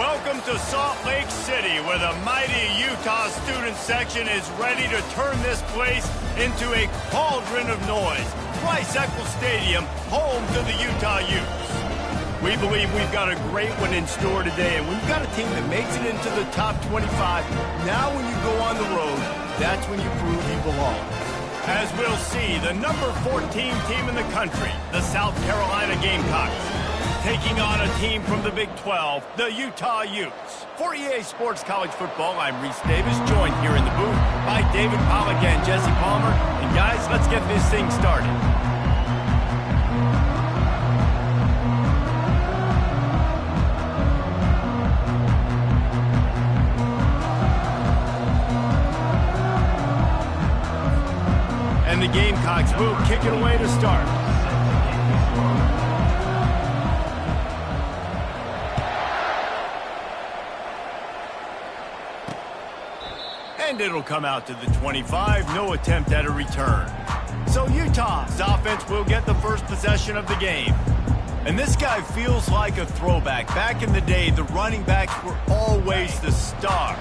Welcome to Salt Lake City, where the mighty Utah student section is ready to turn this place into a cauldron of noise. Rice-Eccles Stadium, home to the Utah Utes. We believe we've got a great one in store today, and we've got a team that makes it into the top 25. Now when you go on the road, that's when you prove you belong. As we'll see, the number 14 team in the country, the South Carolina Gamecocks, taking on a team from the Big 12, the Utah Utes. For EA Sports College Football, I'm Reese Davis, joined here in the booth by David Pollack and Jesse Palmer. And guys, let's get this thing started. And the Gamecocks will kick it away to start. And it'll come out to the 25, no attempt at a return. So Utah's offense will get the first possession of the game. And this guy feels like a throwback. Back in the day, the running backs were always the stars.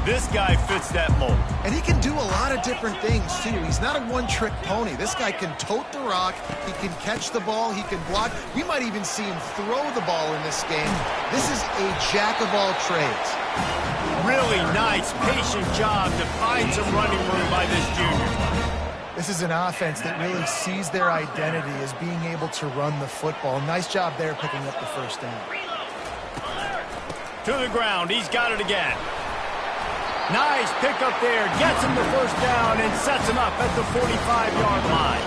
This guy fits that mold. And he can do a lot of different things, too. He's not a one-trick pony. This guy can tote the rock. He can catch the ball. He can block. We might even see him throw the ball in this game. This is a jack of all trades. Really nice, patient job to find some running room by this junior. This is an offense that really sees their identity as being able to run the football. Nice job there picking up the first down. To the ground. He's got it again. Nice pick up there. Gets him the first down and sets him up at the 45-yard line.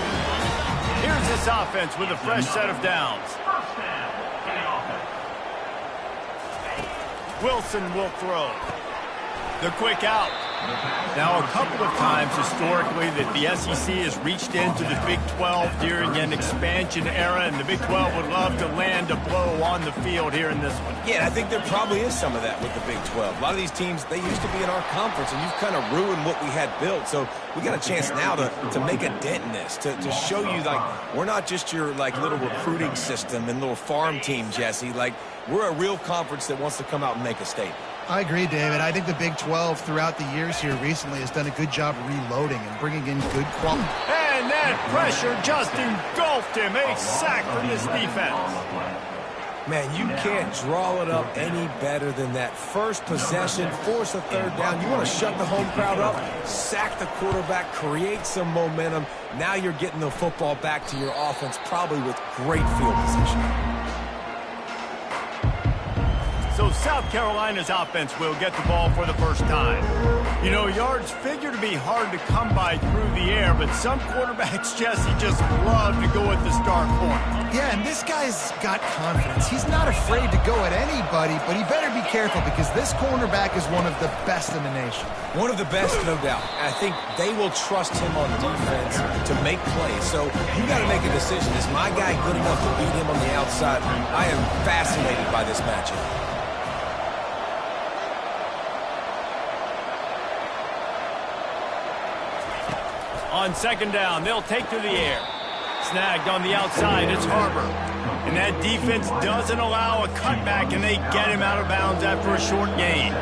Here's this offense with a fresh set of downs. Wilson will throw. The quick out. Now, a couple of times historically that the SEC has reached into the Big 12 during an expansion era, and the Big 12 would love to land a blow on the field here in this one. Yeah, I think there probably is some of that with the Big 12. A lot of these teams, they used to be in our conference, and you've kind of ruined what we had built. So we got a chance now to make a dent in this, to show you, like, we're not just your, like, little recruiting system and little farm team, Jesse. Like, we're a real conference that wants to come out and make a statement. I agree, David. I think the Big 12 throughout the years here recently has done a good job reloading and bringing in good quality. And that pressure just engulfed him. A sack from this defense. Man, you can't draw it up any better than that. First possession, force a third down. You want to shut the home crowd up, sack the quarterback, create some momentum. Now you're getting the football back to your offense, probably with great field position. So South Carolina's offense will get the ball for the first time. You know, yards figure to be hard to come by through the air, but some quarterbacks, Jesse, just love to go at the start point. Yeah, and this guy's got confidence. He's not afraid to go at anybody, but he better be careful because this cornerback is one of the best in the nation. One of the best, no doubt. And I think they will trust him on defense to make plays. So you got to make a decision. Is my guy good enough to beat him on the outside? I am fascinated by this matchup. On second down, they'll take to the air. Snagged on the outside, it's Harbor. And that defense doesn't allow a cutback, and they get him out of bounds after a short gain.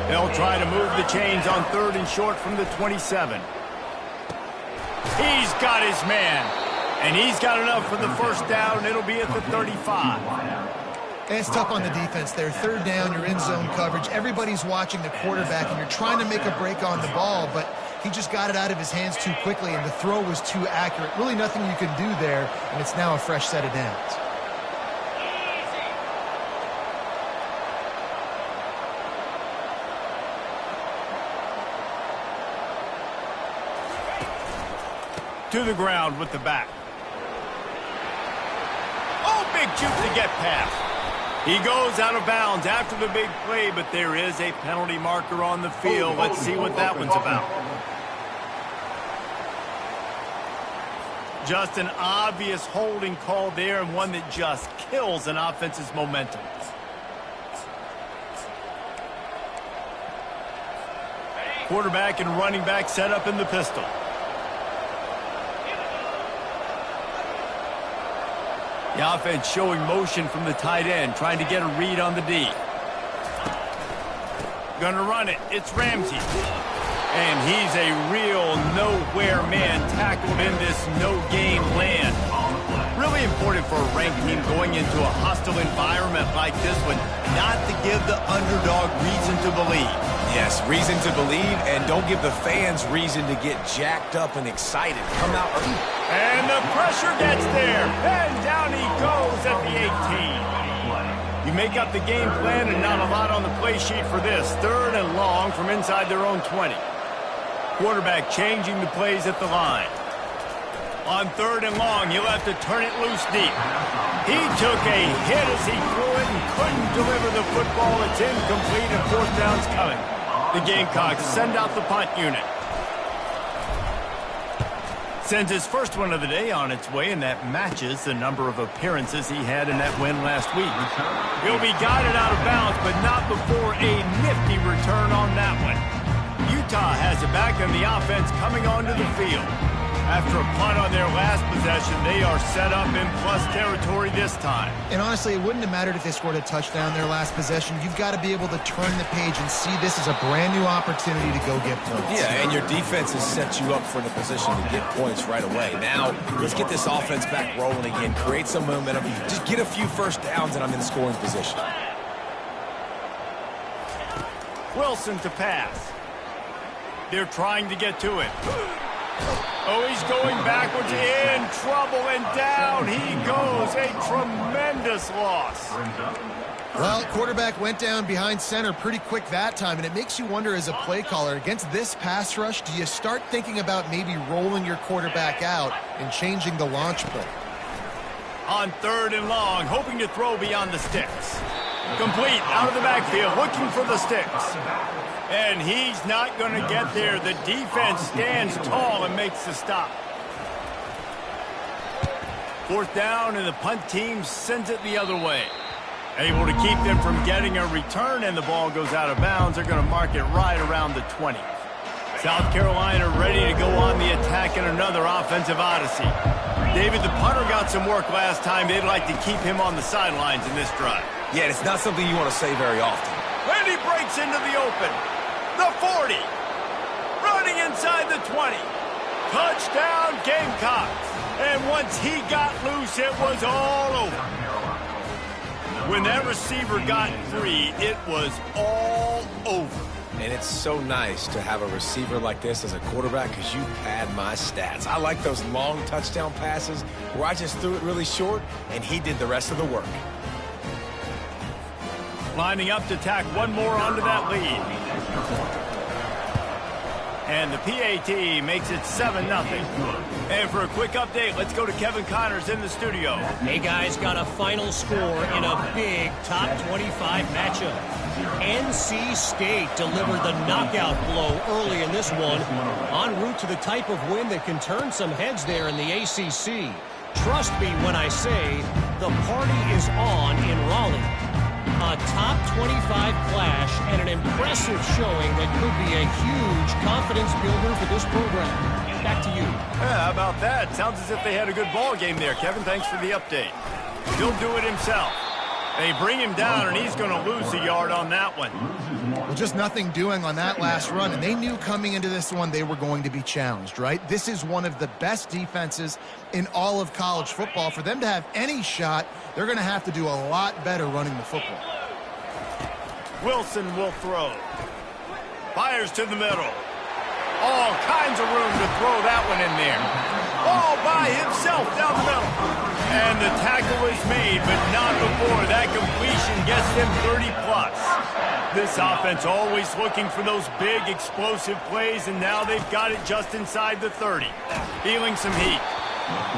They'll try to move the chains on third and short from the 27. He's got his man. And he's got enough for the first down, and it'll be at the 35. And it's tough on the defense there. Third down, you're in zone coverage. Everybody's watching the quarterback, and you're trying to make a break on the ball, but he just got it out of his hands too quickly, and the throw was too accurate. Really nothing you can do there, and it's now a fresh set of downs. To the ground with the back. Oh, big juke to get past. He goes out of bounds after the big play, but there is a penalty marker on the field. Let's see what that one's about. Just an obvious holding call there, and one that just kills an offense's momentum. Quarterback and running back set up in the pistol. The offense showing motion from the tight end, trying to get a read on the D. Gonna run it. It's Ramsey. And he's a real nowhere man tackled in this no-gain land. Really important for a ranked team going into a hostile environment like this one, not to give the underdog reason to believe. Yes, reason to believe, and don't give the fans reason to get jacked up and excited. Come out early. And the pressure gets there. And down he goes at the 18. You make up the game plan and not a lot on the play sheet for this. 3rd and long from inside their own 20. Quarterback changing the plays at the line. On 3rd and long, he'll have to turn it loose deep. He took a hit as he threw it and couldn't deliver the football. It's incomplete and 4th down's coming. The Gamecocks send out the punt unit. Sends his first one of the day on its way, and that matches the number of appearances he had in that win last week. He'll be guided out of bounds, but not before a nifty return on that one. Utah has it back, and the offense coming onto the field. After a punt on their last possession, they are set up in plus territory this time. And honestly, it wouldn't have mattered if they scored a touchdown their last possession. You've got to be able to turn the page and see this as a brand new opportunity to go get points. Yeah, and your defense has set you up for the position to get points right away. Now, let's get this offense back rolling again. Create some momentum. Just get a few first downs, and I'm in scoring position. Wilson to pass. They're trying to get to it. Oh, he's going backwards, in trouble, and down he goes. A tremendous loss. Well, quarterback went down behind center pretty quick that time, and it makes you wonder as a play caller, against this pass rush, do you start thinking about maybe rolling your quarterback out and changing the launch play? On 3rd and long, hoping to throw beyond the sticks. Complete, out of the backfield, looking for the sticks. And he's not going to get there. The defense stands tall and makes the stop. 4th down, and the punt team sends it the other way. Able to keep them from getting a return, and the ball goes out of bounds. They're going to mark it right around the 20. South Carolina ready to go on the attack in another offensive odyssey. David, the punter got some work last time. They'd like to keep him on the sidelines in this drive. Yeah, it's not something you want to say very often. And he breaks into the open. The 40. Running inside the 20. Touchdown, Gamecocks. And once he got loose, it was all over. When that receiver got free, it was all over. And it's so nice to have a receiver like this as a quarterback because you pad my stats. I like those long touchdown passes where I just threw it really short and he did the rest of the work. Lining up to tack one more onto that lead. And the PAT makes it 7-0. And for a quick update, let's go to Kevin Connors in the studio. Hey, guys, got a final score in a big top 25 matchup. NC State delivered the knockout blow early in this one, en route to the type of win that can turn some heads there in the ACC. Trust me when I say the party is on in Raleigh. A top 25 clash and an impressive showing that could be a huge confidence builder for this program. Back to you. Yeah, how about that? Sounds as if they had a good ball game there. Kevin, thanks for the update. He'll do it himself. They bring him down, and he's going to lose a yard on that one. Well, just nothing doing on that last run, and they knew coming into this one they were going to be challenged, right? This is one of the best defenses in all of college football. For them to have any shot, they're going to have to do a lot better running the football. Wilson will throw. Fires to the middle. All kinds of room to throw that one in there. All by himself down the middle. And the tackle is made, but not before that completion gets them 30+. This offense always looking for those big explosive plays, and now they've got it just inside the 30. Feeling some heat.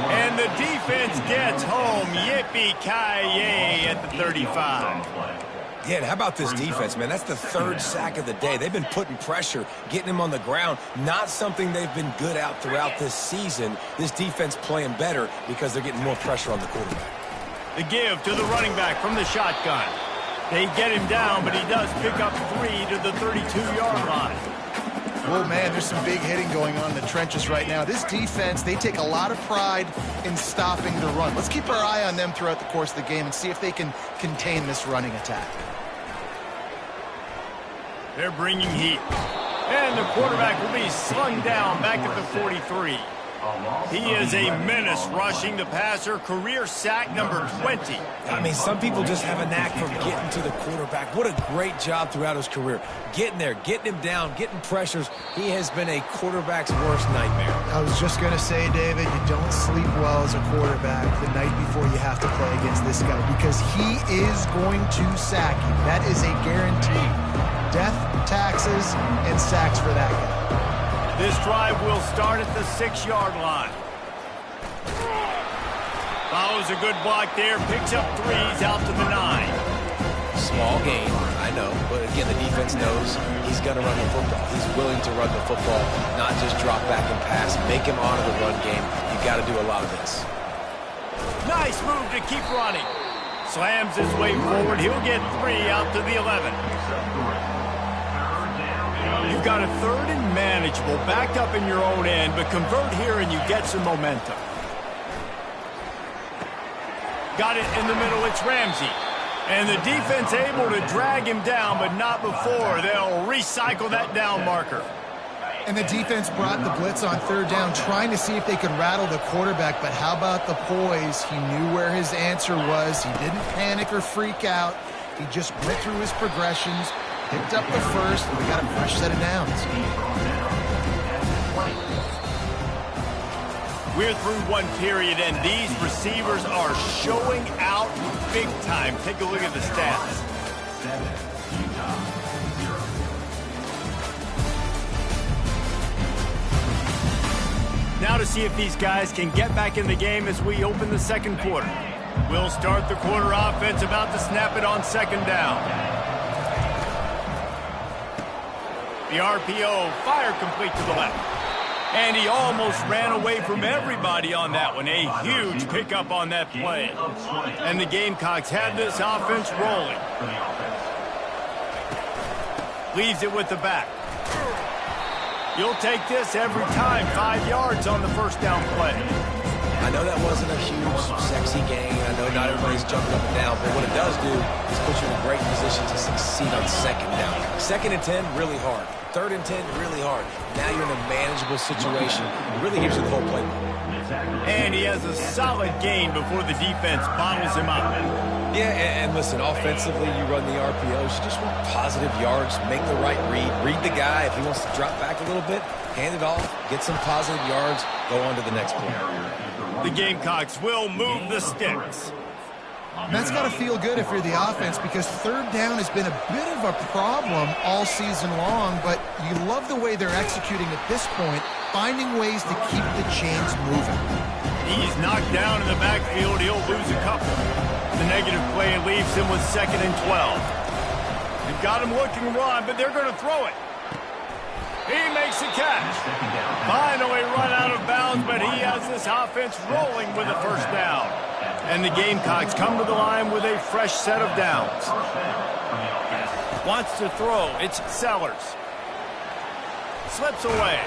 And the defense gets home. Yippee-ki-yay at the 35. Yeah, and how about this defense, man? That's the 3rd sack of the day. They've been putting pressure, getting him on the ground. Not something they've been good at throughout this season. This defense playing better because they're getting more pressure on the quarterback. The give to the running back from the shotgun. They get him down, but he does pick up 3 to the 32-yard line. Oh, man, there's some big hitting going on in the trenches right now. This defense, they take a lot of pride in stopping the run. Let's keep our eye on them throughout the course of the game and see if they can contain this running attack. They're bringing heat. And the quarterback will be slung down back at the 43. He is a menace rushing the passer, career sack number 20. I mean, some people just have a knack for getting to the quarterback. What a great job throughout his career. Getting there, getting him down, getting pressures. He has been a quarterback's worst nightmare. I was just going to say, David, you don't sleep well as a quarterback the night before you have to play against this guy because he is going to sack you. That is a guarantee. Death, taxes, and sacks for that guy. This drive will start at the 6-yard line. Follows a good block there, picks up 3s out to the 9. Small gain, I know, but again, the defense knows he's going to run the football. He's willing to run the football, not just drop back and pass. Make him honor the run game. You got to do a lot of this. Nice move to keep running. Slams his way forward. He'll get 3 out to the 11. You've got a 3rd and manageable, backed up in your own end, but convert here and you get some momentum. Got it in the middle, it's Ramsey. And the defense able to drag him down, but not before. They'll recycle that down marker. And the defense brought the blitz on 3rd down, trying to see if they could rattle the quarterback, but how about the poise? He knew where his answer was. He didn't panic or freak out. He just went through his progressions, picked up the 1st, and we got a fresh set of downs. We're through one period, and these receivers are showing out big time. Take a look at the stats. Now to see if these guys can get back in the game as we open the 2nd quarter. We'll start the quarter offense, about to snap it on 2nd down. The RPO, fire complete to the left. And he almost ran away from everybody on that one. A huge pickup on that play. And the Gamecocks have this offense rolling. Leaves it with the back. You'll take this every time. 5 yards on the 1st down play. I know that wasn't a huge, sexy gain. I know not everybody's jumping up and down, but what it does do is put you in a great position to succeed on 2nd down. 2nd and 10, really hard. 3rd and 10, really hard. Now you're in a manageable situation. It really gives you the whole playbook. And he has a solid gain before the defense bottles him up. Yeah, and listen, offensively, you run the RPOs. You just want positive yards, make the right read the guy. If he wants to drop back a little bit, hand it off, get some positive yards, go on to the next play. The Gamecocks will move the sticks. And that's got to feel good if you're the offense because 3rd down has been a bit of a problem all season long, but you love the way they're executing at this point, finding ways to keep the chains moving. He's knocked down in the backfield. He'll lose a couple. The negative play leaves him with 2nd and 12. They've got him looking run, but they're going to throw it. He makes the catch. Finally run out of bounds, but he has this offense rolling with a 1st down. And the Gamecocks come to the line with a fresh set of downs. Wants to throw. It's Sellers. Slips away.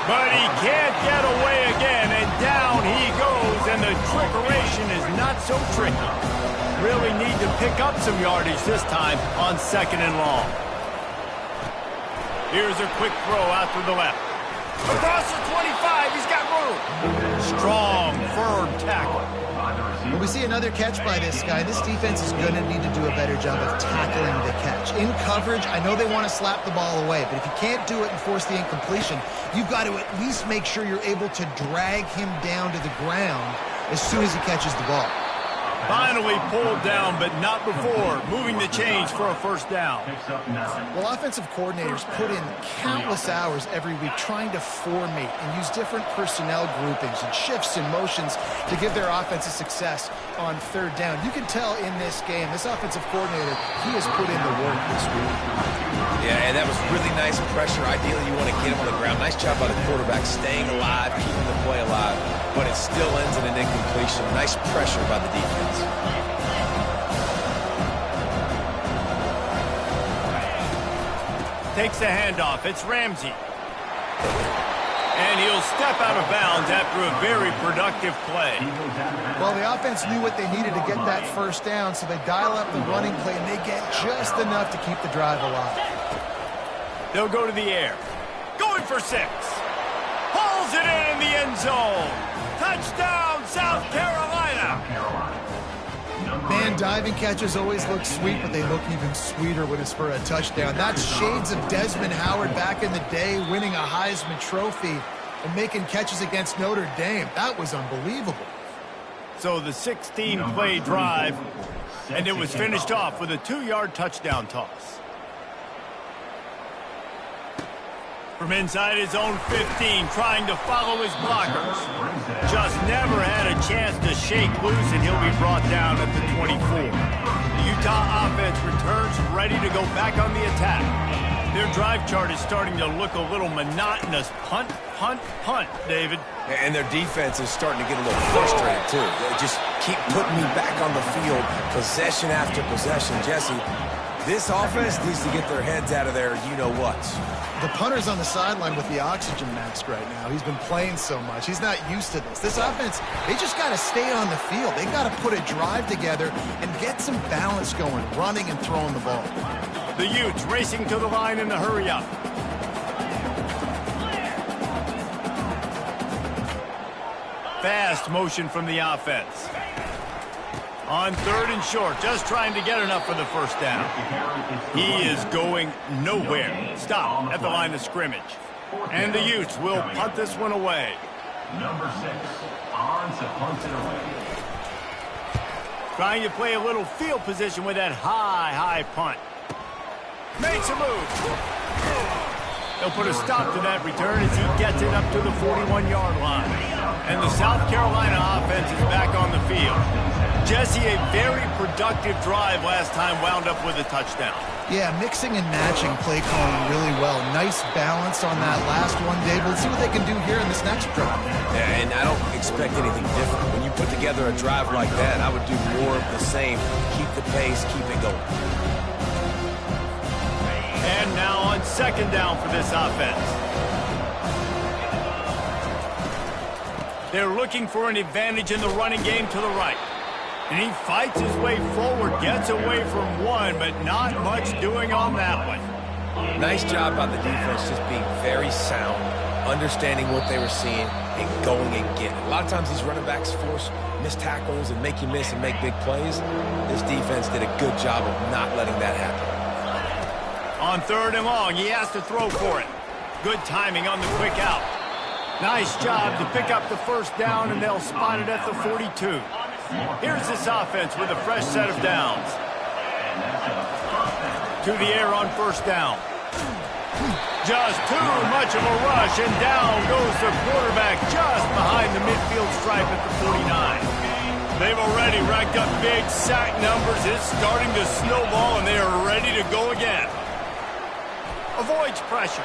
But he can't get away again, and down he goes, and the trickeration is not so tricky. Really need to pick up some yardage this time on 2nd and long. Here's a quick throw out to the left. Across the 25, he's got room. Strong, firm tackle. When we see another catch by this guy, this defense is going to need to do a better job of tackling the catch. In coverage, I know they want to slap the ball away, but if you can't do it and force the incompletion, you've got to at least make sure you're able to drag him down to the ground as soon as he catches the ball. Finally pulled down, but not before moving the chains for a 1st down. Well, offensive coordinators put in countless hours every week trying to formate and use different personnel groupings and shifts and motions to give their offense a success on 3rd down. You can tell in this game, this offensive coordinator, he has put in the work this week. Yeah, and that was really nice pressure. Ideally, you want to get him on the ground. Nice job by the quarterback staying alive, keeping the play alive, but it still ends in an incompletion. Nice pressure by the defense. Takes the handoff. It's Ramsey. And he'll step out of bounds after a very productive play. Well, the offense knew what they needed to get that first down, so they dial up the running play, and they get just enough to keep the drive alive. They'll go to the air. Going for 6. Pulls it in the end zone. Touchdown, South Carolina. Man, diving catches always look sweet, but they look even sweeter when it's for a touchdown. That's shades of Desmond Howard back in the day, winning a Heisman Trophy and making catches against Notre Dame. That was unbelievable. So the 16-play drive, and it was finished off with a 2-yard touchdown toss. From inside his own 15, trying to follow his blockers. Just never had a chance to shake loose, and he'll be brought down at the 24. The Utah offense returns ready to go back on the attack. Their drive chart is starting to look a little monotonous. Punt, punt, punt, David. And their defense is starting to get a little frustrated, too. They just keep putting me back on the field, possession after possession. Jesse, this offense needs to get their heads out of their you-know-whats. The punter's on the sideline with the oxygen mask right now. He's been playing so much. He's not used to this. This offense, they just got to stay on the field. They got to put a drive together and get some balance going, running and throwing the ball. The Utes racing to the line in the hurry-up. Fast motion from the offense. On 3rd and short, just trying to get enough for the first down. He is going nowhere. Stop at the line of scrimmage. And the Utes will punt this one away. Number 6, Arns punts it away. Trying to play a little field position with that high punt. Makes a move. They'll put a stop to that return as he gets it up to the 41-yard line. And the South Carolina offense is back on the field. Jesse, a very productive drive last time wound up with a touchdown. Yeah, mixing and matching play calling really well. Nice balance on that last one, Dave. Let's see what they can do here in this next drive. Yeah, and I don't expect anything different. When you put together a drive like that, I would do more of the same. Keep the pace, keep it going. And now on 2nd down for this offense. They're looking for an advantage in the running game to the right. And he fights his way forward, gets away from one, but not much doing on that one. Nice job by the defense just being very sound, understanding what they were seeing, and going and getting it. A lot of times these running backs force missed tackles and make you miss and make big plays. This defense did a good job of not letting that happen. On 3rd and long, he has to throw for it. Good timing on the quick out. Nice job to pick up the first down, and they'll spot it at the 42. Here's this offense with a fresh set of downs. To the air on 1st down. Just too much of a rush, and down goes the quarterback just behind the midfield stripe at the 49. They've already racked up big sack numbers. It's starting to snowball, and they are ready to go again. Avoids pressure.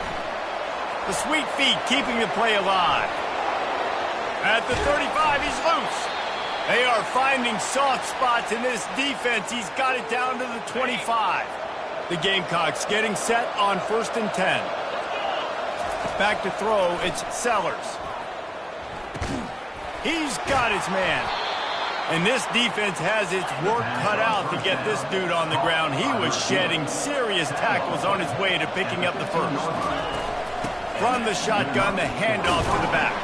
The sweet feet keeping the play alive. At the 35, he's loose. They are finding soft spots in this defense. He's got it down to the 25. The Gamecocks getting set on 1st and 10. Back to throw, it's Sellers. He's got his man. And this defense has its work cut out to get this dude on the ground. He was shedding serious tackles on his way to picking up the first. From the shotgun, the handoff to the back.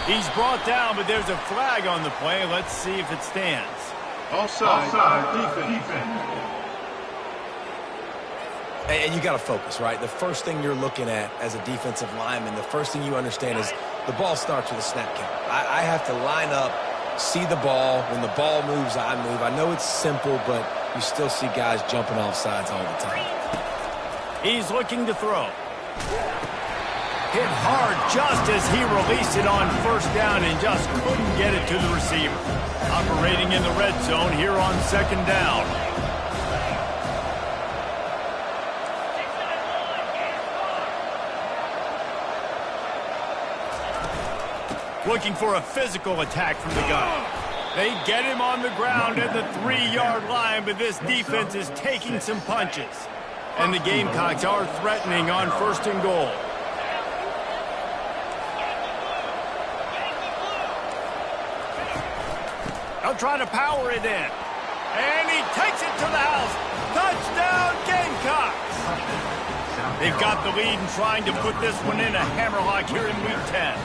He's brought down, but there's a flag on the play. Let's see if it stands. Offside defense. And you got to focus, right? The first thing you're looking at as a defensive lineman, the first thing you understand is the ball starts with a snap count. I have to line up, see the ball. When the ball moves, I move. I know it's simple, but you still see guys jumping off sides all the time. He's looking to throw. Hit hard just as he released it on 1st down and just couldn't get it to the receiver. Operating in the red zone here on 2nd down. Looking for a physical attack from the gun. They get him on the ground at the 3-yard line, but this defense is taking some punches. And the Gamecocks are threatening on 1st and goal. They'll try to power it in. And he takes it to the house. Touchdown, Gamecocks! They've got the lead and trying to put this one in a hammerlock here in Week 10.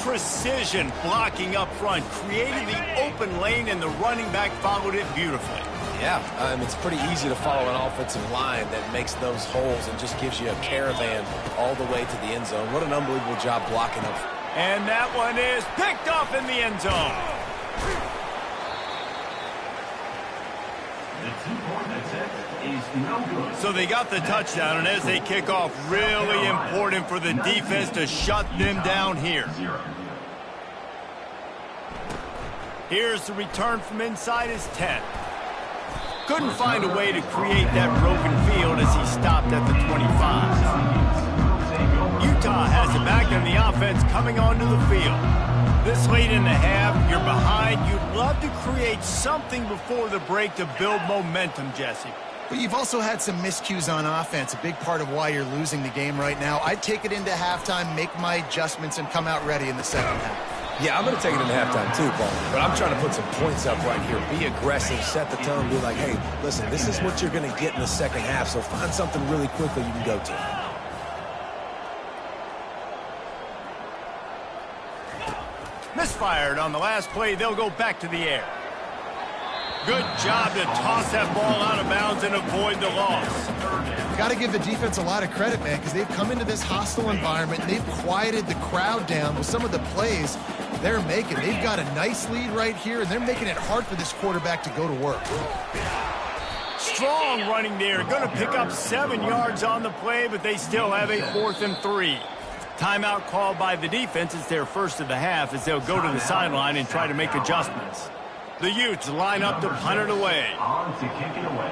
Precision blocking up front, created the open lane, and the running back followed it beautifully. Yeah, it's pretty easy to follow an offensive line that makes those holes and just gives you a caravan all the way to the end zone. What an unbelievable job blocking up. And that one is picked off in the end zone. The 2-point attempt is no good. So they got the touchdown, and as they kick off, really important for the defense to shut them down here. Here's the return from inside his 10. Couldn't find a way to create that broken field as he stopped at the 25. Utah has it back in the offense coming onto the field. This late in the half, you're behind. You'd love to create something before the break to build momentum, Jesse. But you've also had some miscues on offense, a big part of why you're losing the game right now. I'd take it into halftime, make my adjustments, and come out ready in the second half. Yeah, I'm going to take it into halftime too, Paul. But I'm trying to put some points up right here. Be aggressive, set the tone, be like, hey, listen, this is what you're going to get in the second half, so find something really quickly you can go to. Misfired on the last play. They'll go back to the air. Good job to toss that ball out of bounds and avoid the loss. Got to give the defense a lot of credit, man, because they've come into this hostile environment. They've quieted the crowd down with some of the plays they're making. They've got a nice lead right here, and they're making it hard for this quarterback to go to work. Strong running there. Going to pick up 7 yards on the play, but they still have a 4th and 3. Timeout called by the defense. It's their first of the half as they'll go to the sideline and try to make adjustments. The Utes line up to punt it away. On to kick it away.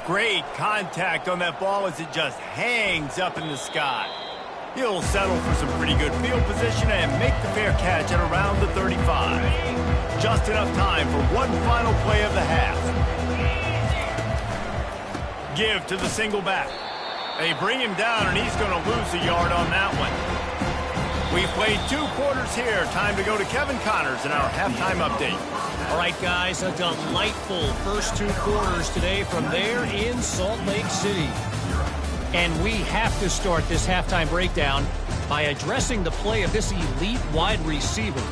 Great contact on that ball as it just hangs up in the sky. He'll settle for some pretty good field position and make the fair catch at around the 35. Just enough time for one final play of the half. Give to the single back. They bring him down, and he's going to lose a yard on that one. We've played 2 quarters here. Time to go to Kevin Connors in our halftime update. All right, guys, a delightful first 2 quarters today from there in Salt Lake City. And we have to start this halftime breakdown by addressing the play of this elite wide receiver.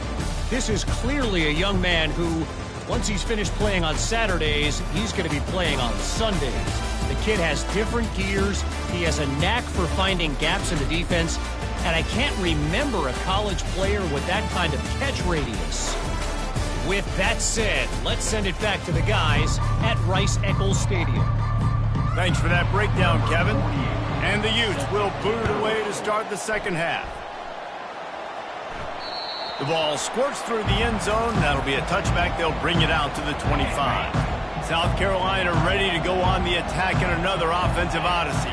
This is clearly a young man who, once he's finished playing on Saturdays, he's going to be playing on Sundays. The kid has different gears. He has a knack for finding gaps in the defense. And I can't remember a college player with that kind of catch radius. With that said, let's send it back to the guys at Rice-Eccles Stadium. Thanks for that breakdown, Kevin. And the Utes will boot it away to start the second half. The ball squirts through the end zone. That'll be a touchback. They'll bring it out to the 25. South Carolina ready to go on the attack in another offensive odyssey.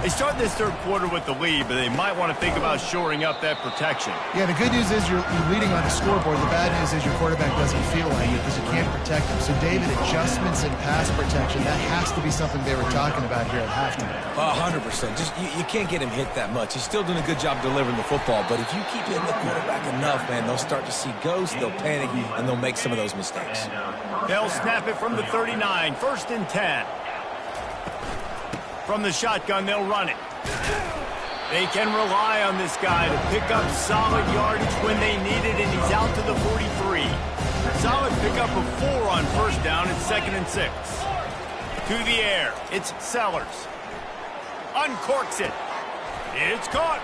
They start this third quarter with the lead, but they might want to think about shoring up that protection. Yeah, the good news is you're leading on the scoreboard. The bad news is your quarterback doesn't feel like it because you can't protect him. So, David, adjustments in pass protection, that has to be something they were talking about here at halftime. 100%. Just you can't get him hit that much. He's still doing a good job delivering the football, but if you keep hitting the quarterback enough, man, they'll start to see ghosts, they'll panic, and they'll make some of those mistakes. They'll snap it from the 39, 1st and 10. From the shotgun, they'll run it. They can rely on this guy to pick up solid yardage when they need it, and he's out to the 43. Solid pickup of 4 on first down and 2nd and 6. To the air, it's Sellers. Uncorks it. It's caught.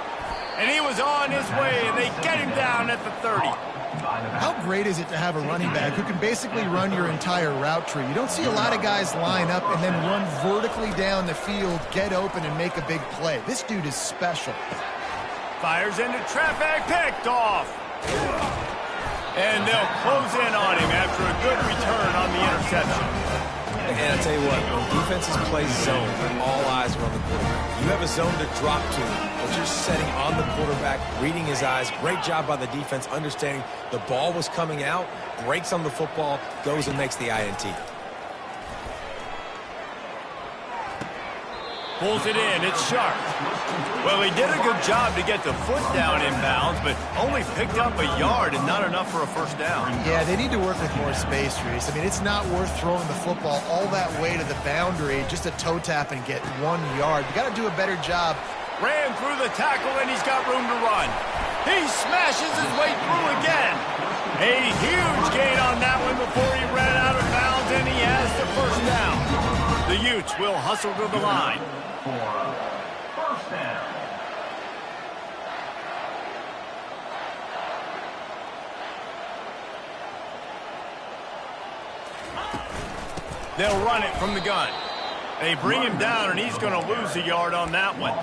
And he was on his way, and they get him down at the 30. How great is it to have a running back who can basically run your entire route tree? You don't see a lot of guys line up and then run vertically down the field, get open, and make a big play. This dude is special. Fires into traffic, picked off. And they'll close in on him after a good return on the interception. And I tell you what, when defenses play zone, all eyes are on the quarterback. You have a zone to drop to, but you're setting on the quarterback, reading his eyes. Great job by the defense, understanding the ball was coming out, breaks on the football, goes and makes the INT. Pulls it in. It's sharp. Well, he did a good job to get the foot down inbounds, but only picked up a yard and not enough for a first down. Yeah, they need to work with more space, Reese. I mean, it's not worth throwing the football all that way to the boundary just to toe tap and get 1 yard. You got to do a better job. Ran through the tackle, and he's got room to run. He smashes his way through again. A huge gain on that one before he ran out of bounds, and he has the first down. The Utes will hustle to the line. First down. They'll run it from the gun. They bring him down, and he's going to lose a yard on that one.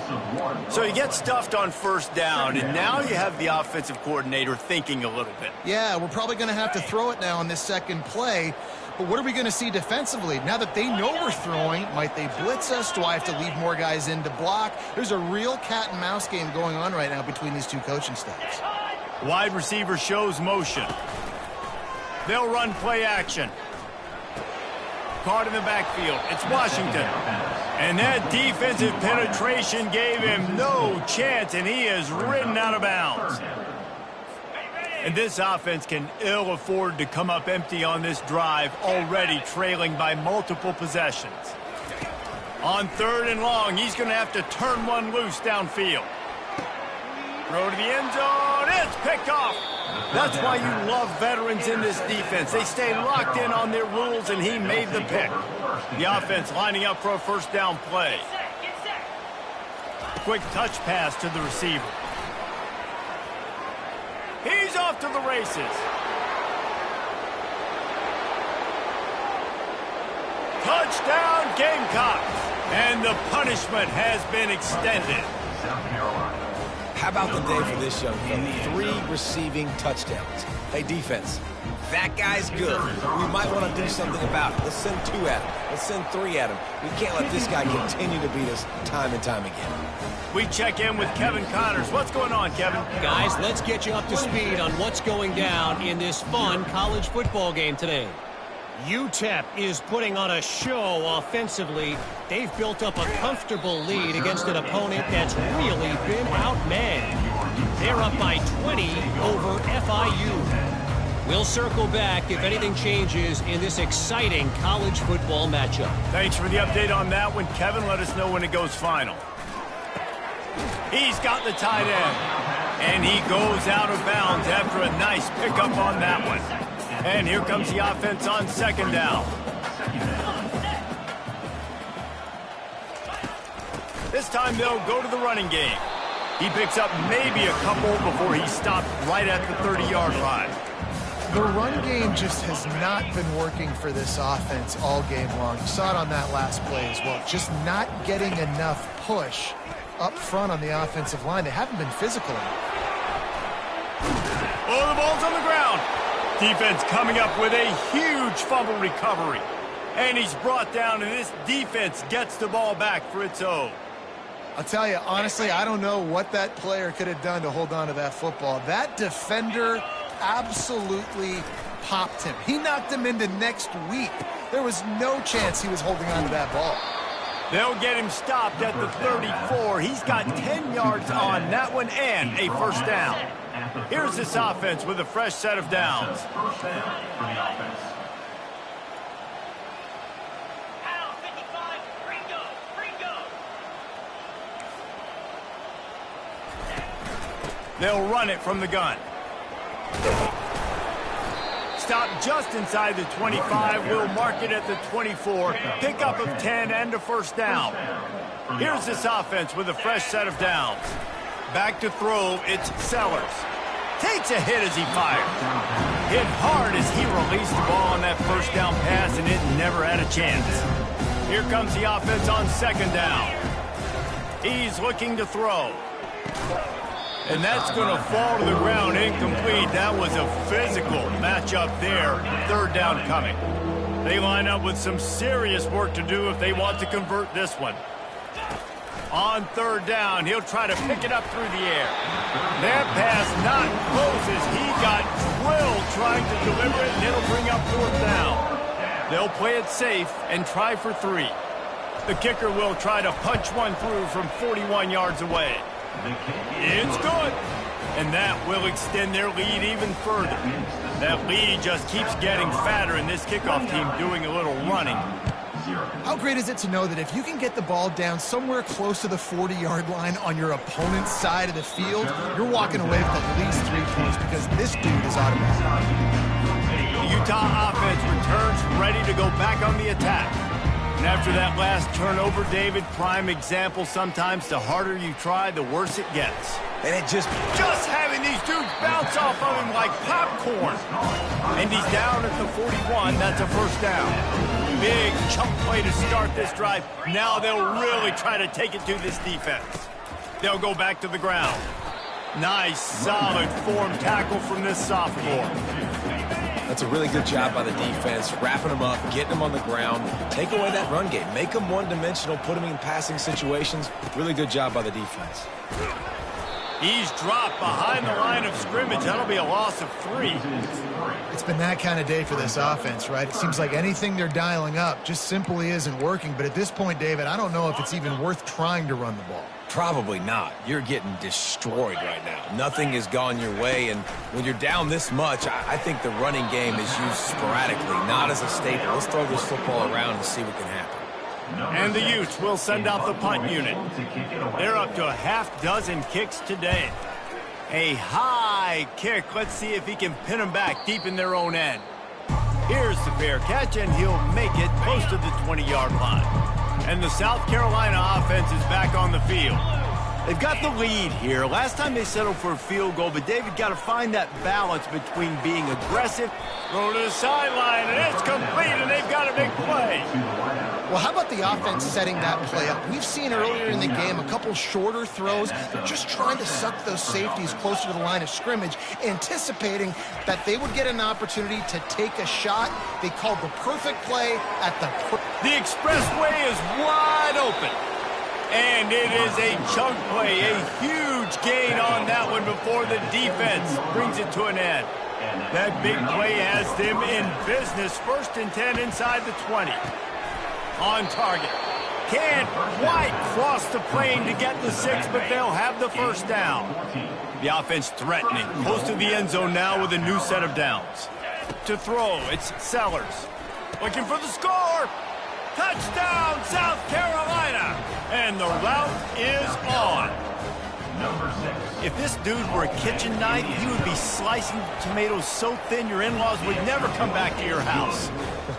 So he gets stuffed on first down, and now you have the offensive coordinator thinking a little bit. Yeah, we're probably going to have to throw it now on this second play. But what are we going to see defensively? Now that they know we're throwing, might they blitz us? Do I have to leave more guys in to block? There's a real cat and mouse game going on right now between these two coaching staffs. Wide receiver shows motion. They'll run play action. Caught in the backfield. It's Washington. And that defensive penetration gave him no chance, and he is ridden out of bounds. And this offense can ill afford to come up empty on this drive, already trailing by multiple possessions. On 3rd and long, he's going to have to turn one loose downfield. Throw to the end zone. It's picked off. That's why you love veterans in this defense. They stay locked in on their rules, and he made the pick. The offense lining up for a first down play. Quick touch pass to the receiver. He's off to the races. Touchdown, Gamecocks. And the punishment has been extended. South Carolina. How about the day for this young fella? 3 receiving touchdowns. Hey, defense, that guy's good. We might want to do something about it. Let's send 2 at him. Let's send 3 at him. We can't let this guy continue to beat us time and time again. We check in with Kevin Connors. What's going on, Kevin? Guys, let's get you up to speed on what's going down in this fun college football game today. UTEP is putting on a show offensively. They've built up a comfortable lead against an opponent that's really been outmanned. They're up by 20 over FIU. We'll circle back if anything changes in this exciting college football matchup. Thanks for the update on that one, Kevin. Let us know when it goes final. He's got the tight end, and he goes out of bounds after a nice pickup on that one. And here comes the offense on 2nd down. This time they'll go to the running game. He picks up maybe a couple before he's stopped right at the 30-yard line. The run game just has not been working for this offense all game long. You saw it on that last play as well. Just not getting enough push up front on the offensive line. They haven't been physical enough. Oh, the ball's on the ground. Defense coming up with a huge fumble recovery. And he's brought down, and this defense gets the ball back for its own. I'll tell you, honestly, I don't know what that player could have done to hold on to that football. That defender absolutely popped him. He knocked him into next week. There was no chance he was holding on to that ball. They'll get him stopped at the 34. He's got 10 yards on that one and a first down. Here's this offense with a fresh set of downs. First down for the offense. They'll run it from the gun. Stop just inside the 25. We'll mark it at the 24. Pickup of 10 and a first down. Here's this offense with a fresh set of downs. Back to throw, it's Sellers. Takes a hit as he fires. Hit hard as he released the ball on that first down pass, and it never had a chance. Here comes the offense on 2nd down. He's looking to throw. And that's going to fall to the ground incomplete. That was a physical matchup there. 3rd down coming. They line up with some serious work to do if they want to convert this one. On 3rd down, he'll try to pick it up through the air. That pass not close as he got drilled trying to deliver it, and it'll bring up 4th down. They'll play it safe and try for 3. The kicker will try to punch one through from 41 yards away. It's good. And that will extend their lead even further. That lead just keeps getting fatter, and this kickoff team doing a little running. How great is it to know that if you can get the ball down somewhere close to the 40-yard line on your opponent's side of the field, you're walking away with at least 3 points because this dude is automatic. The Utah offense returns ready to go back on the attack. And after that last turnover, David, prime example, sometimes the harder you try, the worse it gets. And it just having these dudes bounce off of him like popcorn. And he's down at the 41. That's a first down. Big chunk play to start this drive. Now they'll really try to take it to this defense. They'll go back to the ground. Nice, solid form tackle from this sophomore. That's a really good job by the defense, wrapping them up, getting them on the ground, take away that run game, make them one-dimensional, put them in passing situations. Really good job by the defense. He's dropped behind the line of scrimmage. That'll be a loss of 3. It's been that kind of day for this offense, right? It seems like anything they're dialing up just simply isn't working. But at this point, David, I don't know if it's even worth trying to run the ball. Probably not. You're getting destroyed right now. Nothing has gone your way, and when you're down this much, I think the running game is used sporadically, not as a staple. Let's throw this football around and see what can happen. And the Utes will send out the punt unit. They're up to a half-dozen kicks today. A high kick. Let's see if he can pin them back deep in their own end. Here's the fair catch, and he'll make it close to the 20-yard line. And the South Carolina offense is back on the field. They've got the lead here. Last time they settled for a field goal, but David got to find that balance between being aggressive, throw to the sideline, and it's complete, and they've got a big play. Well, how about the offense setting that play up? We've seen earlier in the game a couple shorter throws. They're just trying to suck those safeties closer to the line of scrimmage, anticipating that they would get an opportunity to take a shot. They called the perfect play at the... The expressway is wide open. And it is a chunk play, a huge gain on that one before the defense brings it to an end. That big play has them in business. 1st and 10 inside the 20. On target. Can't quite cross the plane to get the 6, but they'll have the first down. The offense threatening. Close to the end zone now with a new set of downs. To throw, it's Sellers. Looking for the score. Touchdown, South Carolina. And the route is on. If this dude were a kitchen knife, he would be slicing tomatoes so thin your in-laws would never come back to your house.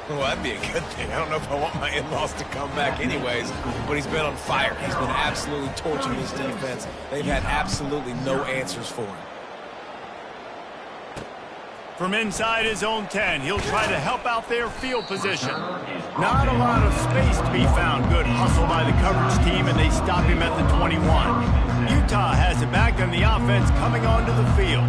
Well, that'd be a good thing. I don't know if I want my in-laws to come back anyways, but he's been on fire. He's been absolutely torching this defense. They've had absolutely no answers for him. From inside his own 10, he'll try to help out their field position. Not a lot of space to be found. Good hustle by the coverage team, and they stop him at the 21. Utah has it back on the offense coming onto the field.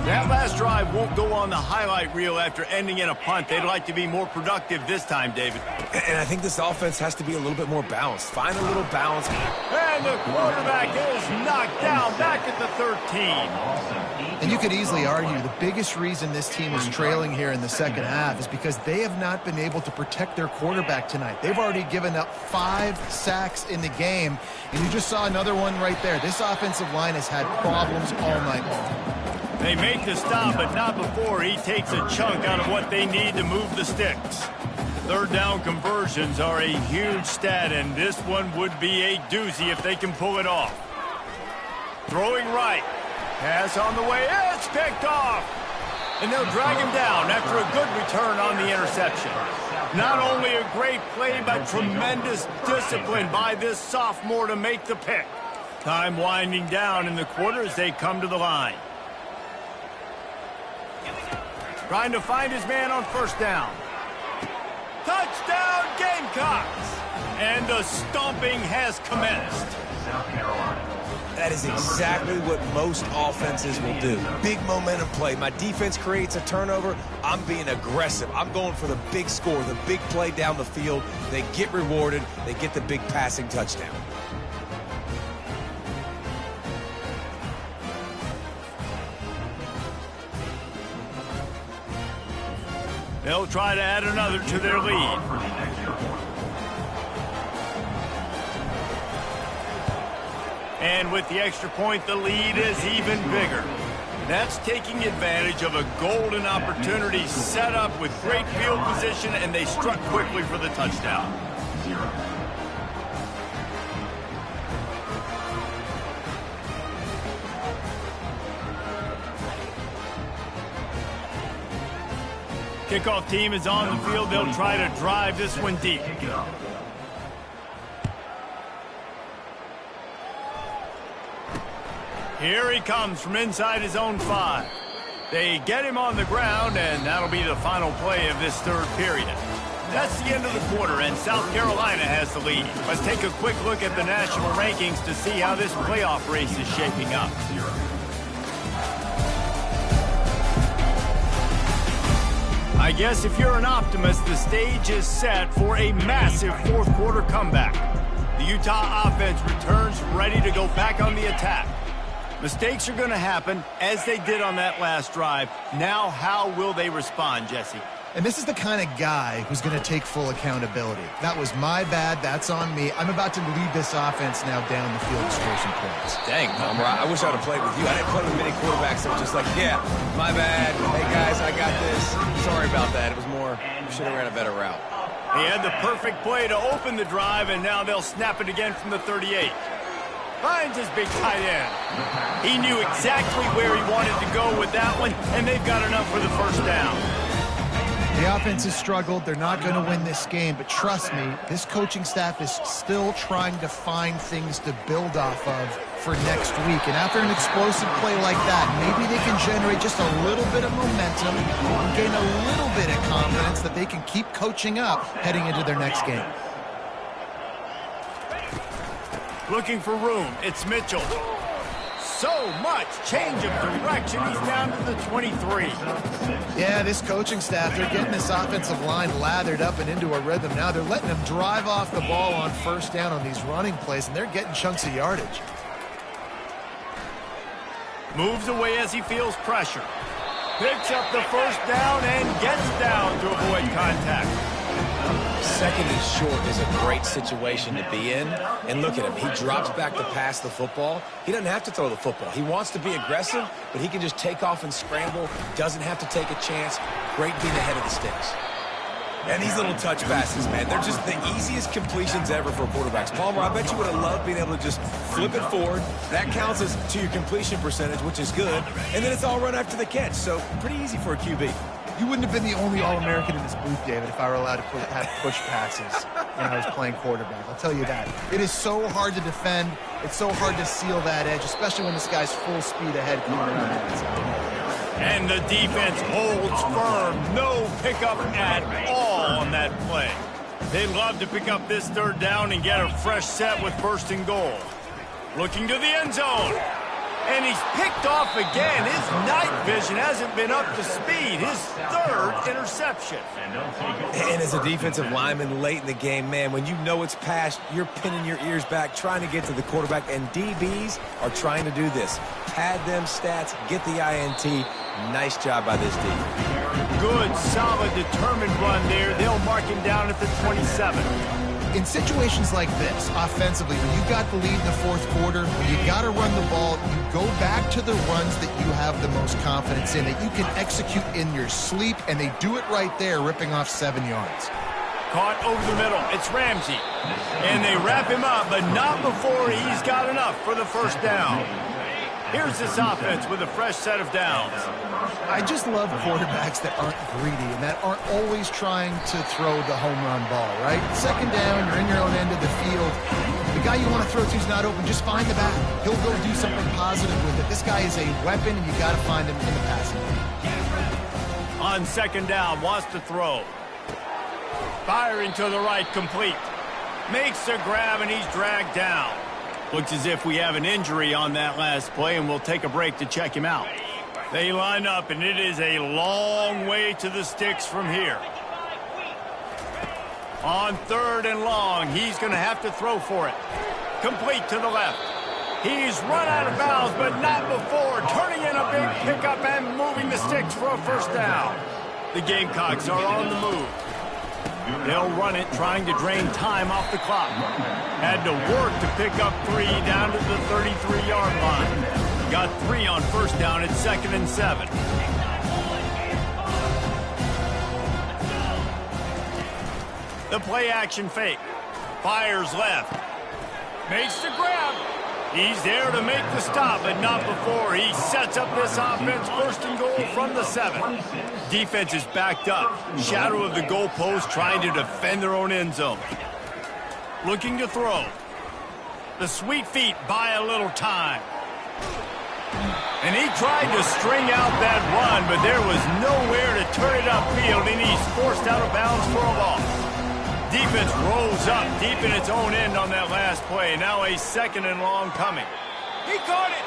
That last drive won't go on the highlight reel after ending in a punt. They'd like to be more productive this time, David. And I think this offense has to be a little bit more balanced. Find a little balance. And the quarterback is knocked down back at the 13. And you could easily argue the biggest reason this team is trailing here in the second half is because they have not been able to protect their quarterback tonight. They've already given up 5 sacks in the game, and you just saw another one right there. This offensive line has had problems all night long. They make the stop, but not before he takes a chunk out of what they need to move the sticks. 3rd down conversions are a huge stat, and this one would be a doozy if they can pull it off. Throwing right. Pass on the way. It's picked off. And they'll drag him down after a good return on the interception. Not only a great play, but tremendous discipline by this sophomore to make the pick. Time winding down in the quarter as they come to the line. Trying to find his man on 1st down. Touchdown, Gamecocks! And the stomping has commenced. South Carolina. That is exactly what most offenses will do. Big momentum play. My defense creates a turnover. I'm being aggressive. I'm going for the big score, the big play down the field. They get rewarded. They get the big passing touchdown. They'll try to add another to their lead. And with the extra point, the lead is even bigger. That's taking advantage of a golden opportunity set up with great field position, and they struck quickly for the touchdown. Kickoff team is on the field. They'll try to drive this one deep. Here he comes from inside his own 5. They get him on the ground, and that'll be the final play of this third period. That's the end of the quarter, and South Carolina has the lead. Let's take a quick look at the national rankings to see how this playoff race is shaping up. I guess if you're an optimist, the stage is set for a massive fourth quarter comeback. The Utah offense returns ready to go back on the attack. Mistakes are going to happen, as they did on that last drive. Now, how will they respond, Jesse? And this is the kind of guy who's going to take full accountability. That was my bad. That's on me. I'm about to lead this offense now down the field to score some points. Dang, Palmer, I wish I would have played with you. I didn't play with many quarterbacks that were just like, yeah, my bad. Hey, guys, I got this. Sorry about that. It was more, we should have ran a better route. He had the perfect play to open the drive, and now they'll snap it again from the 38. Finds his big tight end. He knew exactly where he wanted to go with that one, and they've got enough for the first down. The offense has struggled. They're not going to win this game, but trust me, this coaching staff is still trying to find things to build off of for next week. And after an explosive play like that, maybe they can generate just a little bit of momentum and gain a little bit of confidence that they can keep coaching up heading into their next game. Looking for room. It's Mitchell. So much change of direction. He's down to the 23. Yeah, this coaching staff, they're getting this offensive line lathered up and into a rhythm. Now they're letting them drive off the ball on first down on these running plays, and they're getting chunks of yardage. Moves away as he feels pressure. Picks up the first down and gets down to avoid contact. Second and short is a great situation to be in. And look at him. He drops back to pass the football. He doesn't have to throw the football. He wants to be aggressive, but he can just take off and scramble. Doesn't have to take a chance. Great being ahead of the sticks. And these little touch passes, man, they're just the easiest completions ever for quarterbacks. Palmer, I bet you would have loved being able to just flip it forward. That counts as to your completion percentage, which is good. And then it's all run after the catch. So pretty easy for a QB. You wouldn't have been the only All-American in this booth, David, if I were allowed to have push passes when I was playing quarterback. I'll tell you that. It is so hard to defend. It's so hard to seal that edge, especially when this guy's full speed ahead coming around the outside. And the defense holds firm. No pickup at all on that play. They'd love to pick up this third down and get a fresh set with first and goal. Looking to the end zone. And he's picked off again. His night vision hasn't been up to speed. His third interception. And as a defensive lineman late in the game, man, when you know it's past, you're pinning your ears back, trying to get to the quarterback. And DBs are trying to do this. Pad them stats, get the INT. Nice job by this D. Good, solid, determined run there. They'll mark him down at the 27. In situations like this, offensively, when you've got the lead in the fourth quarter, when you got to run the ball, you go back to the runs that you have the most confidence in, that you can execute in your sleep, and they do it right there, ripping off 7 yards. Caught over the middle. It's Ramsey. And they wrap him up, but not before he's got enough for the first down. Here's this offense with a fresh set of downs. I just love quarterbacks that aren't greedy and that aren't always trying to throw the home run ball, right? Second down, you're in your own end of the field. The guy you want to throw to is not open. Just find the back. He'll go do something positive with it. This guy is a weapon, and you got to find him in the passing game. On second down, wants to throw. Firing to the right, complete. Makes a grab, and he's dragged down. Looks as if we have an injury on that last play, and we'll take a break to check him out. They line up, and it is a long way to the sticks from here. On third and long, he's going to have to throw for it. Complete to the left. He's run out of bounds, but not before turning in a big pickup and moving the sticks for a first down. The Gamecocks are on the move. They'll run it, trying to drain time off the clock. Had to work to pick up 3 down to the 33-yard line. Got 3 on first down at 2nd and 7. The play action fake. Fires left. Makes the grab. He's there to make the stop, but not before he sets up this offense 1st and goal from the 7. Defense is backed up. Shadow of the goalpost trying to defend their own end zone. Looking to throw. The sweet feet buy a little time. And he tried to string out that run, but there was nowhere to turn it upfield, and he's forced out of bounds for a loss. Defense rolls up deep in its own end on that last play. Now a 2nd and long coming. He caught it.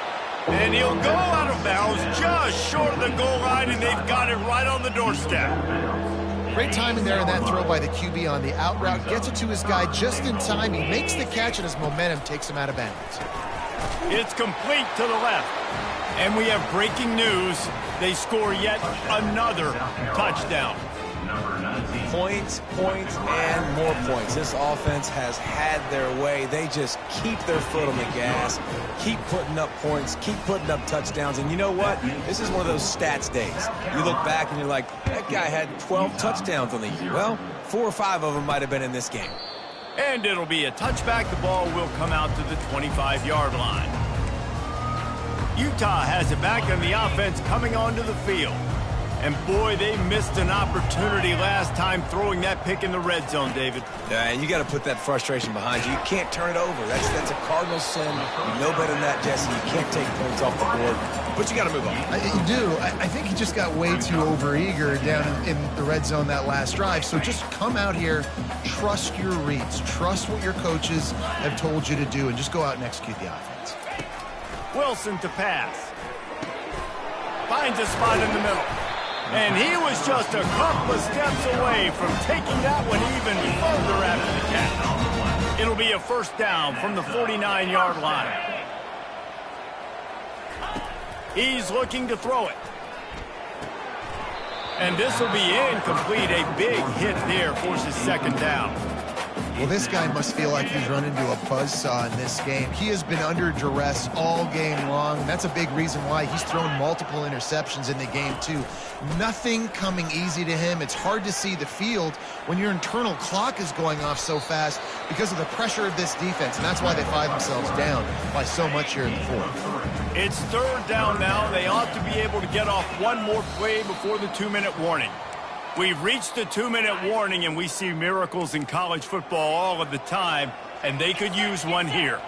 And he'll go out of bounds just short of the goal line, and they've got it right on the doorstep. Great timing there in that throw by the QB on the out route. Gets it to his guy just in time. He makes the catch, and his momentum takes him out of bounds. It's complete to the left. And we have breaking news. They score yet another touchdown. Points, points, and more points. This offense has had their way. They just keep their foot on the gas, keep putting up points, keep putting up touchdowns. And you know what? This is one of those stats days. You look back and you're like, that guy had 12 touchdowns on the year. Well, 4 or 5 of them might have been in this game. And it'll be a touchback. The ball will come out to the 25-yard line. Utah has it back on the offense coming onto the field. And boy, they missed an opportunity last time throwing that pick in the red zone, David. Yeah, and you got to put that frustration behind you. You can't turn it over. That's a cardinal sin. You know better than that, Jesse. You can't take points off the board. But you got to move on. You do. I think he just got way too overeager down in the red zone that last drive. So just come out here, trust your reads, trust what your coaches have told you to do, and just go out and execute the offense. Wilson to pass. Finds a spot in the middle. And he was just a couple of steps away from taking that one even further after the catch. It'll be a 1st down from the 49-yard line. He's looking to throw it. And this will be incomplete. A big hit there forces 2nd down. Well, this guy must feel like he's run into a buzzsaw in this game. He has been under duress all game long. That's a big reason why he's thrown multiple interceptions in the game, too. Nothing coming easy to him. It's hard to see the field when your internal clock is going off so fast because of the pressure of this defense, and that's why they find themselves down by so much here in the 4th. It's 3rd down now. They ought to be able to get off one more play before the 2-minute warning. We've reached the 2-minute warning, and we see miracles in college football all of the time, and they could use one here.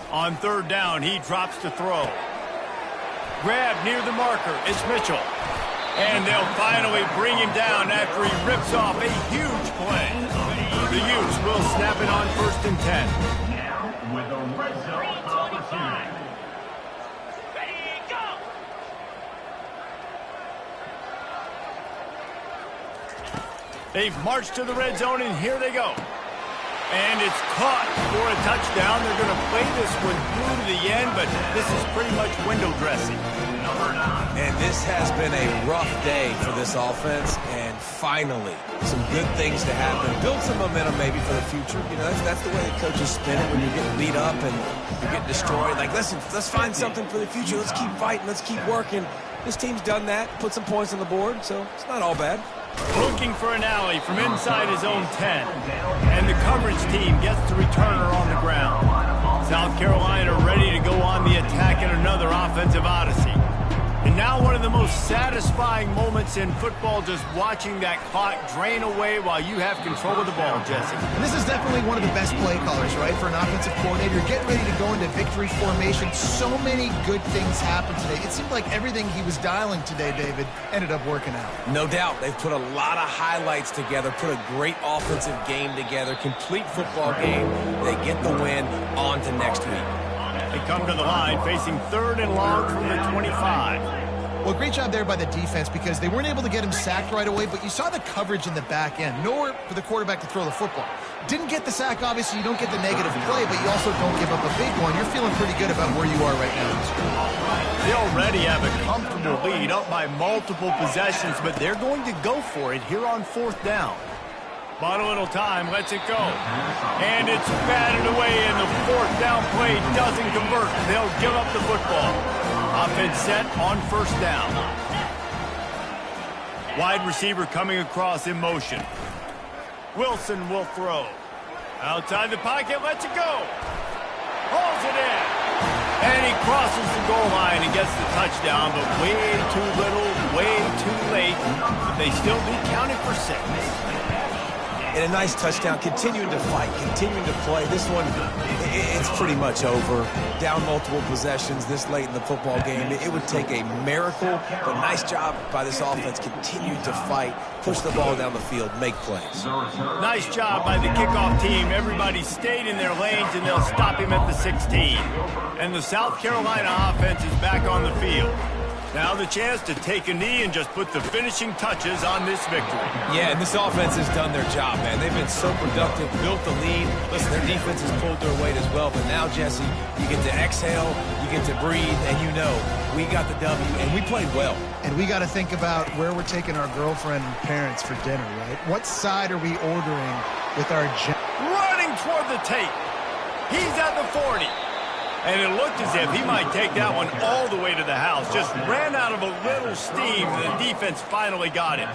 On 3rd down, he drops to throw. Grab near the marker. It's Mitchell. And they'll finally bring him down after he rips off a huge play. The Utes will snap it on 1st and 10. Now with a red zone opportunity. They've marched to the red zone, and here they go. And it's caught for a touchdown. They're going to play this one through to the end, but this is pretty much window dressing. And this has been a rough day for this offense, and finally, some good things to happen. Build some momentum maybe for the future. You know, that's the way the coaches spin it when you're getting beat up and you're getting destroyed. Like, listen, let's find something for the future. Let's keep fighting. Let's keep working. This team's done that, put some points on the board, so it's not all bad. Looking for an alley from inside his own 10. And the coverage team gets the returner on the ground. South Carolina ready to go on the attack in another offensive odyssey. And now one of the most satisfying moments in football, just watching that clock drain away while you have control of the ball, Jesse. And this is definitely one of the best play callers, right, for an offensive coordinator. Getting ready to go into victory formation. So many good things happened today. It seemed like everything he was dialing today, David, ended up working out. No doubt. They've put a lot of highlights together, put a great offensive game together, complete football game. They get the win. On to next week. They come to the line facing 3rd and long from the 25. Well, great job there by the defense because they weren't able to get him sacked right away, but you saw the coverage in the back end. Nowhere for the quarterback to throw the football. Didn't get the sack, obviously. You don't get the negative play, but you also don't give up a big one. You're feeling pretty good about where you are right now in this game. They already have a comfortable lead up by multiple possessions, but they're going to go for it here on 4th down. Bought a little time, lets it go. And it's batted away, and the fourth down play doesn't convert. They'll give up the football. Offense set on first down. Wide receiver coming across in motion. Wilson will throw. Outside the pocket, lets it go. Hauls it in. And he crosses the goal line and gets the touchdown, but way too little, way too late. But they still be counted for 6. And a nice touchdown, continuing to fight, continuing to play. This one, it's pretty much over. Down multiple possessions this late in the football game. It would take a miracle, but nice job by this offense, continuing to fight, push the ball down the field, make plays. Nice job by the kickoff team. Everybody stayed in their lanes, and they'll stop him at the 16. And the South Carolina offense is back on the field. Now the chance to take a knee and just put the finishing touches on this victory. Yeah, and this offense has done their job, man. They've been so productive, built the lead. Listen, their defense has pulled their weight as well. But now, Jesse, you get to exhale, you get to breathe, and you know we got the W, and we played well. And we got to think about where we're taking our girlfriend and parents for dinner, right? What side are we ordering with our... Running toward the tape. He's at the 40. And it looked as if he might take that one all the way to the house. Just ran out of a little steam. The defense finally got it.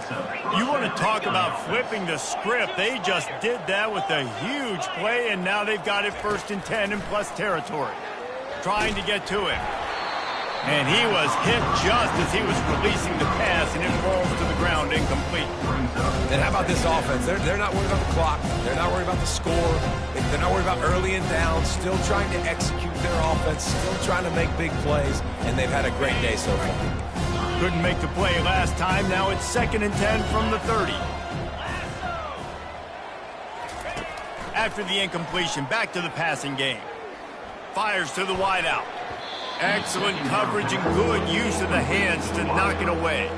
You want to talk about flipping the script. They just did that with a huge play, and now they've got it 1st and 10 in plus territory. Trying to get to it. And he was hit just as he was releasing the pass, and it falls to the ground incomplete. And how about this offense? They're not worried about the clock. They're not worried about the score. They're not worried about early and down. Still trying to execute their offense. Still trying to make big plays. And they've had a great day so far. Couldn't make the play last time. Now it's 2nd and 10 from the 30. After the incompletion, back to the passing game. Fires to the wideout. Excellent coverage and good use of the hands to knock it away.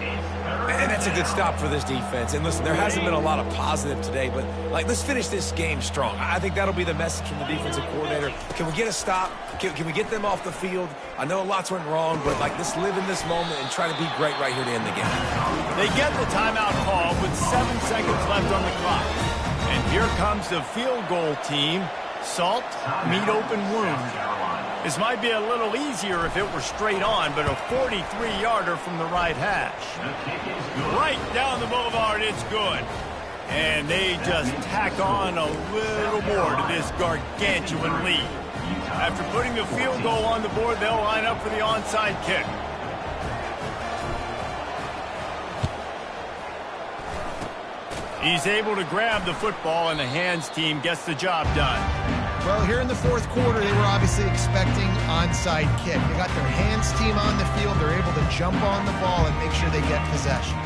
And that's a good stop for this defense. And listen, there hasn't been a lot of positive today, but let's finish this game strong. I think that'll be the message from the defensive coordinator. Can we get a stop? Can we get them off the field? I know lots went wrong, but let's live in this moment and try to be great right here to end the game. They get the timeout call with 7 seconds left on the clock. And here comes the field goal team. Salt, meet open wound. This might be a little easier if it were straight on, but a 43-yarder from the right hash. Right down the boulevard, it's good. And they just tack on a little more to this gargantuan lead. After putting the field goal on the board, they'll line up for the onside kick. He's able to grab the football, and the hands team gets the job done. Well, here in the 4th quarter, they were obviously expecting onside kick. They got their hands team on the field. They're able to jump on the ball and make sure they get possession.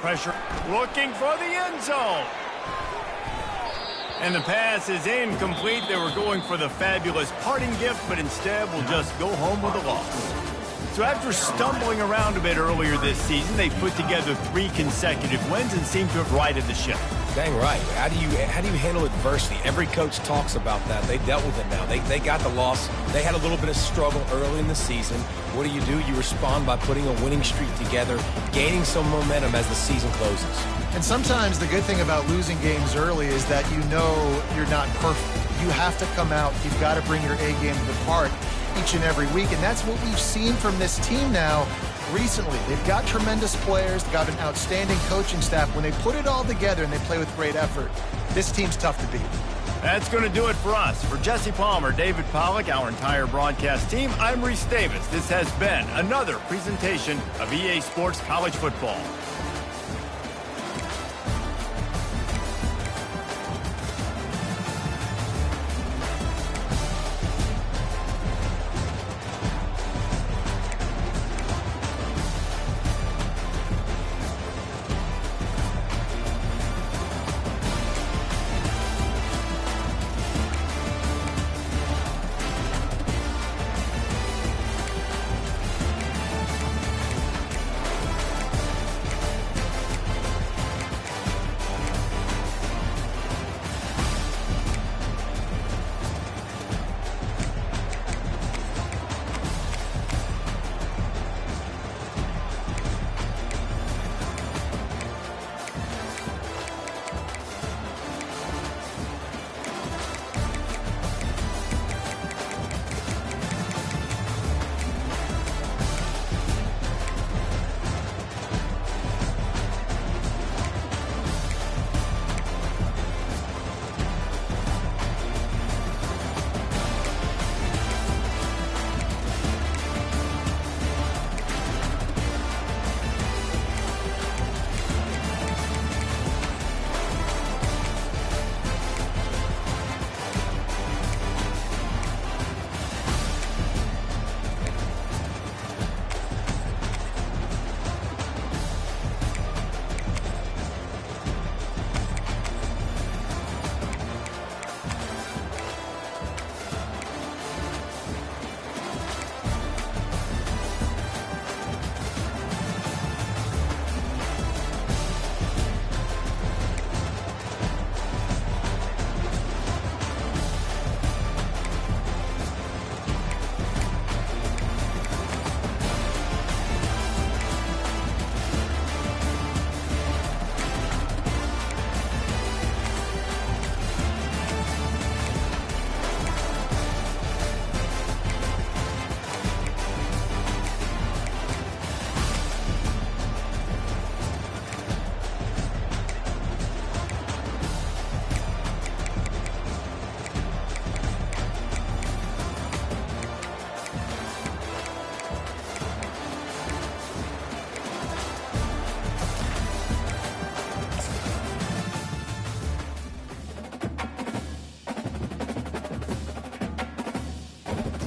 Pressure looking for the end zone. And the pass is incomplete. They were going for the fabulous parting gift, but instead will just go home with a loss. So after stumbling around a bit earlier this season, they put together 3 consecutive wins and seem to have righted the ship. Dang right. How do you handle adversity? Every coach talks about that. They dealt with it now. They got the loss. They had a little bit of struggle early in the season. What do? You respond by putting a winning streak together, gaining some momentum as the season closes. And sometimes the good thing about losing games early is that you know you're not perfect. You have to come out. You've got to bring your A game to the park each and every week. And that's what we've seen from this team now recently. They've got tremendous players. They've got an outstanding coaching staff. When they put it all together and they play with great effort, this team's tough to beat. That's going to do it for us. For Jesse Palmer, David Pollack, our entire broadcast team, I'm Reese Davis. This has been another presentation of EA Sports College Football.